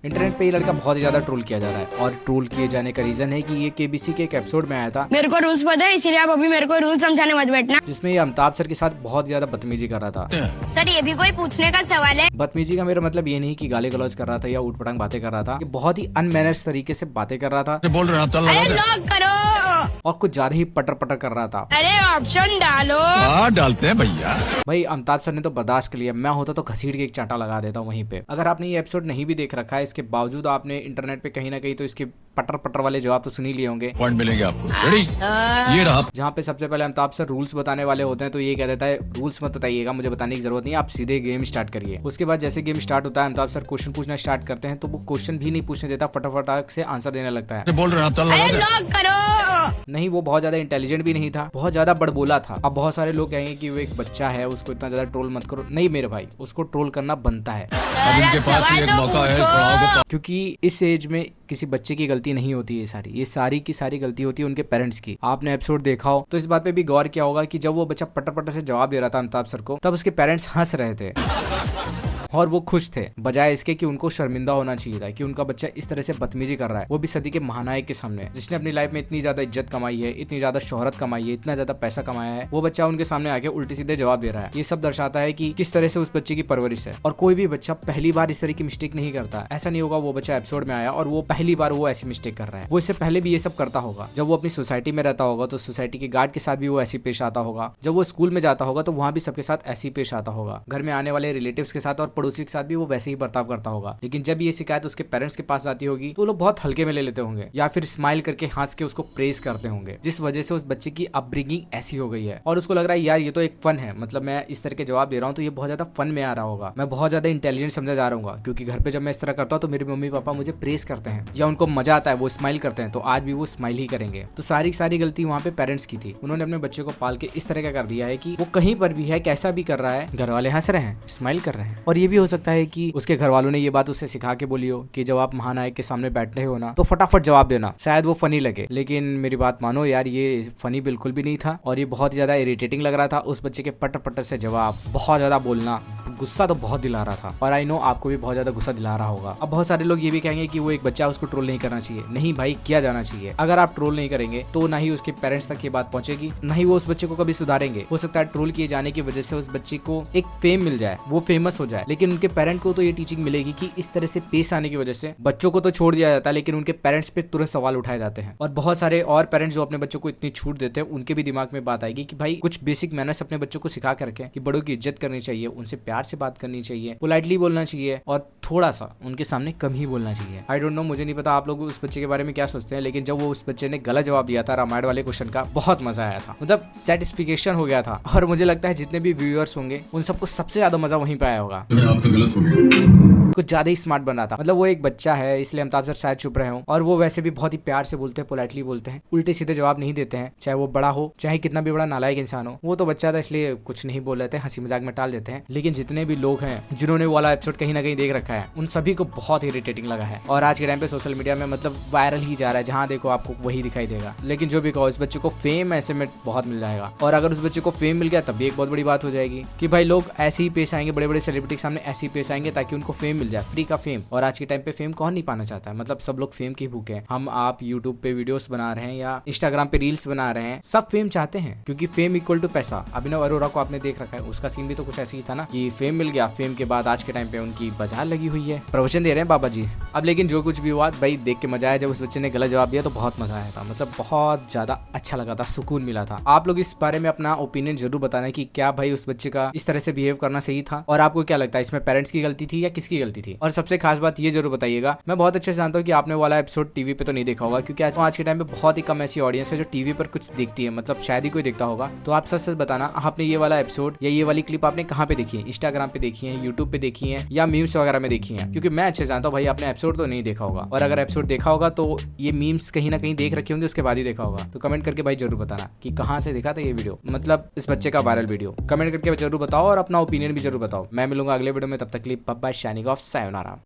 Internet पे ये लड़का बहुत ही ज्यादा ट्रोल किया जा रहा है और ट्रोल किए जाने का रीजन है कि ये केबीसी के एक एपिसोड में आया था। मेरे को रूल्स पता है, इसीलिए आप अभी मेरे को रूल समझाने मत बैठना। जिसमें ये अमिताभ सर के साथ बहुत ज्यादा बदतमीजी कर रहा था। सर ये भी कोई पूछने का सवाल है? बदतमीजी का मेरा मतलब ये नहीं कि गाली गलौज कर रहा था या ऊटपटांग बातें कर रहा था। ये बहुत ही अनमैनर्स तरीके से बातें कर रहा था। बोल रहे अरे लॉक करो और कुछ ज्यादा ही पटर पटर कर रहा था। अरे ऑप्शन डालो। हाँ डालते हैं भैया। भाई अमिताभ सर ने तो बर्दाश्त कर लिया, मैं होता तो घसीट के एक चांटा लगा देता हूँ वहीं पे। अगर आपने ये एपिसोड नहीं भी देख रखा है, इसके बावजूद आपने इंटरनेट पे कहीं ना कहीं तो इसके पटर पटर वाले जवाब तो सुन ही लिए होंगे। पॉइंट मिलेंगे आपको। रेडी? ये रहा। जहाँ पे सबसे पहले अमिताभ सर रूल्स बताने वाले होते हैं तो ये कह देता है रूल्स मत बताइएगा, मुझे बताने की जरूरत नहीं, आप सीधे गेम स्टार्ट करिए। उसके बाद जैसे गेम स्टार्ट होता है अमिताभ सर क्वेश्चन पूछना स्टार्ट करते हैं तो वो क्वेश्चन भी नहीं पूछने देता, फटाफट से आंसर देने लगता है। बोल रहे अरे लॉक करो। नहीं, वो बहुत ज्यादा इंटेलिजेंट भी नहीं था, बहुत ज्यादा बड़बोला था। अब बहुत सारे लोग कहेंगे कि वो एक बच्चा है, उसको इतना ज्यादा ट्रोल मत करो। नहीं मेरे भाई, उसको ट्रोल करना बनता है अब इनके पास भी एक मौका है। क्योंकि इस एज में किसी बच्चे की गलती नहीं होती है। ये सारी की सारी गलती होती है उनके पेरेंट्स की। आपने एपिसोड देखा हो तो इस बात पे भी गौर किया होगा कि जब वो बच्चा पटर पटर से जवाब दे रहा था अमिताभ सर को, तब उसके पेरेंट्स हंस रहे थे और वो खुश थे, बजाय इसके कि उनको शर्मिंदा होना चाहिए था कि उनका बच्चा इस तरह से बदतमीजी कर रहा है, वो भी सदी के महानायक के सामने, जिसने अपनी लाइफ में इतनी ज्यादा इज्जत कमाई है, इतनी ज्यादा शोहरत कमाई है, इतना ज्यादा पैसा कमाया है। वो बच्चा उनके सामने आके उल्टे सीधे जवाब दे रहा है। ये सब दर्शाता है कि किस तरह से उस बच्चे की परवरिश है। और कोई भी बच्चा पहली बार इस तरह की मिस्टेक नहीं करता। ऐसा नहीं होगा वो बच्चा एपिसोड में आया और वो पहली बार वो ऐसी मिस्टेक कर रहा है। वो इससे पहले भी ये सब करता होगा। जब वो अपनी सोसाइटी में रहता होगा तो सोसाइटी के गार्ड के साथ भी वो ऐसी पेश आता होगा। जब वो स्कूल में जाता होगा तो वहाँ भी सबके साथ ऐसी पेश आता होगा। घर में आने वाले रिलेटिव्स के साथ और पड़ोसी के साथ भी वो वैसे ही बर्ताव करता होगा। लेकिन जब ये शिकायत उसके पेरेंट्स के पास आती होगी तो लोग बहुत हल्के में ले लेते होंगे या फिर स्माइल करके हंस के उसको प्रेज करते होंगे, जिस वजह से उस बच्चे की अपब्रिंगिंग ऐसी हो गई है और उसको लग रहा है यार ये तो एक फन है, मतलब मैं इस तरह के जवाब दे रहा हूँ तो ये बहुत ज्यादा फन में आ रहा होगा, मैं बहुत ज्यादा इंटेलिजेंट समझा जा रहा हूँ, क्योंकि घर पे जब मैं इस तरह करता हूँ तो मेरे मम्मी पापा मुझे प्रेज करते हैं या उनको मजा आता है, वो स्माइल करते हैं, तो आज भी वो स्माइल ही करेंगे। तो सारी गलती वहाँ पे पेरेंट्स की थी। उन्होंने अपने बच्चे को पाल के इस तरह का कर दिया है कि वो कहीं पर भी है, कैसा भी कर रहा है, घर वाले हंस रहे हैं, स्माइल कर रहे हैं। और ये भी हो सकता है कि उसके घर वालों ने ये बात उसे सिखा के बोली हो कि जब आप महानायक के सामने बैठे हो ना तो फटाफट जवाब देना, शायद वो फनी लगे। लेकिन मेरी बात मानो यार, ये फनी बिल्कुल भी नहीं था और ये बहुत ज्यादा इरिटेटिंग लग रहा था। उस बच्चे के पटर पटर से जवाब, बहुत ज्यादा बोलना, गुस्सा तो बहुत दिला रहा था और आई नो आपको भी बहुत ज्यादा गुस्सा दिला रहा होगा। अब बहुत सारे लोग ये भी कहेंगे कि वो एक बच्चा, उसको ट्रोल नहीं करना चाहिए। नहीं भाई, किया जाना चाहिए। अगर आप ट्रोल नहीं करेंगे तो ना ही उसके पेरेंट्स तक ये बात पहुंचेगी, ना ही वो उस बच्चे को कभी सुधारेंगे। हो सकता है ट्रोल किए जाने की वजह से उस बच्चे को एक फेम मिल जाए, वो फेमस हो जाए, लेकिन उनके पेरेंट को तो ये टीचिंग मिलेगी कि इस तरह से पेश आने की वजह से बच्चों को तो छोड़ दिया जाता है लेकिन उनके पेरेंट्स पे तुरंत सवाल उठाए जाते हैं। और बहुत सारे और पेरेंट्स जो अपने बच्चों को इतनी छूट देते हैं, उनके भी दिमाग में बात आएगी कि भाई कुछ बेसिक मैनर्स अपने बच्चों को सिखा करके कि बड़ों की इज्जत करनी चाहिए, उनसे प्यार से बात करनी चाहिए, पोलाइटली बोलना चाहिए और थोड़ा सा उनके सामने कम ही बोलना चाहिए। आई डोंट नो, मुझे नहीं पता आप लोग उस बच्चे के बारे में क्या सोचते हैं, लेकिन जब वो उस बच्चे ने गलत जवाब दिया था रामायण वाले क्वेश्चन का, बहुत मजा आया था, मतलब सेटिस्फिकेशन हो गया था। और मुझे लगता है जितने भी व्यूअर्स होंगे उन सबको सबसे ज्यादा मजा वहीं पे आया होगा। आप तो गलत हो गए। कुछ ज्यादा ही स्मार्ट बना था, मतलब वो एक बच्चा है इसलिए अमिताभ सर शायद चुप रहे हो, और वो वैसे भी बहुत ही प्यार से बोलते हैं, पोलाइटली बोलते हैं, उल्टे सीधे जवाब नहीं देते हैं, चाहे वो बड़ा हो, चाहे कितना भी बड़ा नालायक इंसान हो। वो तो बच्चा था इसलिए कुछ नहीं बोल रहे थे, हंसी मजाक में टाल देते हैं। लेकिन जितने भी लोग हैं जिन्होंने वो वाला एपिसोड कहीं ना कहीं देख रखा है, उन सभी को बहुत इरिटेटिंग लगा है और आज के टाइम पे सोशल मीडिया में मतलब वायरल ही जा रहा है, जहाँ देखो आपको वही दिखाई देगा। लेकिन जो भी कहो, इस बच्चे को फेम ऐसे में बहुत मिल जाएगा और अगर उस बच्चे को फेम मिल गया तब भी एक बहुत बड़ी बात हो जाएगी कि भाई लोग ऐसे ही पेश आएंगे, बड़े बड़े सेलिब्रिटी के सामने ऐसे ही पेश आएंगे ताकि उनको फेम मिल जाए, फ्री का फेम। और आज के टाइम पे फेम कौन नहीं पाना चाहता है, मतलब सब लोग फेम की भूखे हैं। हम आप यूट्यूब पे वीडियोस बना रहे हैं या इंस्टाग्राम पे रील्स बना रहे हैं, सब फेम चाहते हैं क्योंकि फेम इक्वल टू पैसा। अभिनव अरोरा को आपने देख रखा है, उसका सीन भी तो कुछ ऐसे ही था ना कि फेम मिल गया, फेम के बाद आज के टाइम पे उनकी बाजार लगी हुई है, प्रवचन दे रहे हैं बाबा जी। अब लेकिन जो कुछ भी हुआ भाई, देख के मजा आया। जब उस बच्चे ने गलत जवाब दिया तो बहुत मजा आया था, मतलब बहुत ज्यादा अच्छा लगा था, सुकून मिला था। आप लोग इस बारे में अपना ओपिनियन जरूर बताना कि क्या भाई उस बच्चे का इस तरह से बिहेव करना सही था और आपको क्या लगता है इसमें पेरेंट्स की गलती थी या किसकी गलती थी। और सबसे खास बात ये जरूर बताइएगा, मैं बहुत अच्छे से जानता हूँ कि आपने वाला एपिसोड टीवी पे तो नहीं देखा होगा, क्योंकि आज के टाइम पे बहुत ही कम ऐसी ऑडियंस है जो टीवी पर कुछ देखती है, मतलब शायद ही कोई देखता होगा। तो आप सच सच बताना, आपने ये वाला एपिसोड या ये वाली क्लिप आपने कहाँ पे देखी है, इंस्टाग्राम पे देखी है, यूट्यूब पे देखी है या मीम्स वगैरह में देखी है, क्योंकि मैं अच्छे से जानता हूँ भाई आपने एपिसोड तो नहीं देखा होगा, और अगर एपिसोड देखा होगा तो ये मीम्स कहीं ना कहीं देख रखे होंगे, उसके बाद ही देखा होगा। तो कमेंट करके भाई जरूर बताना कि कहाँ से देखा था ये वीडियो, मतलब इस बच्चे का वायरल वीडियो। कमेंट करके जरूर बताओ और अपना ओपिनियन भी जरूर बताओ। मैं मिलूंगा अगले वीडियो में, तब तक के लिए bye bye, signing off, sayonara.